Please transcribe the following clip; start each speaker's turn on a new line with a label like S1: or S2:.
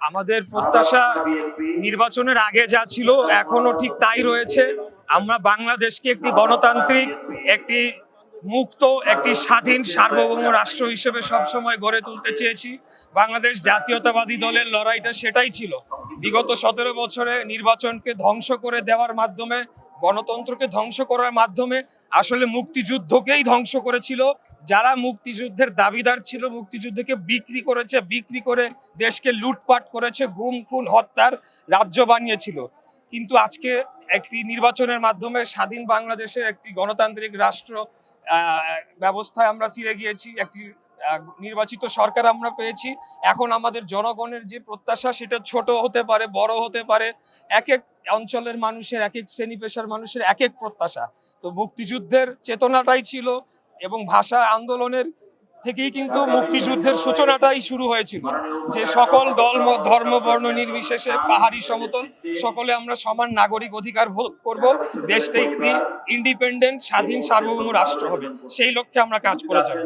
S1: আমাদের প্রত্যাশা নির্বাচনের আগে যা ছিল এখনো ঠিক তাই রয়েছে। আমরা বাংলাদেশকে একটি গণতান্ত্রিক, একটি মুক্ত, একটি স্বাধীন সার্বভৌম রাষ্ট্র হিসেবে সবসময় গড়ে তুলতে চেয়েছি। বাংলাদেশ জাতীয়তাবাদী দলের লড়াইটা সেটাই ছিল। বিগত 17 বছরে নির্বাচনকে ধ্বংস করে দেওয়ার মাধ্যমে, গণতন্ত্রকে ধ্বংস করার মাধ্যমে আসলে মুক্তিযুদ্ধকেই ধ্বংস করেছিল। যারা মুক্তিযুদ্ধের দাবিদার ছিল, মুক্তিযুদ্ধকে বিক্রি করেছে, বিক্রি করে দেশকে লুটপাট করেছে, গুম খুন হত্যার রাজ্য বানিয়েছিল। কিন্তু আজকে একটি নির্বাচনের মাধ্যমে স্বাধীন বাংলাদেশের একটি গণতান্ত্রিক রাষ্ট্র ব্যবস্থায় আমরা ফিরে গিয়েছি, একটি নির্বাচিত সরকার আমরা পেয়েছি। এখন আমাদের জনগণের যে প্রত্যাশা সেটা ছোট হতে পারে, বড় হতে পারে, এক এক অঞ্চলের মানুষের, এক এক শ্রেণী পেশার মানুষের এক এক প্রত্যাশা। তো মুক্তিযুদ্ধের চেতনাটাই ছিল এবং ভাষা আন্দোলনের থেকেই কিন্তু মুক্তিযুদ্ধের সূচনাটাই শুরু হয়েছিল, যে সকল দল মত ধর্ম বর্ণ নির্বিশেষে পাহাড়ি সমতল সকলে আমরা সমান নাগরিক অধিকার ভোগ করব, দেশটা একটি ইন্ডিপেন্ডেন্ট স্বাধীন সার্বভৌম রাষ্ট্র হবে। সেই লক্ষ্যে আমরা কাজ করে যাব।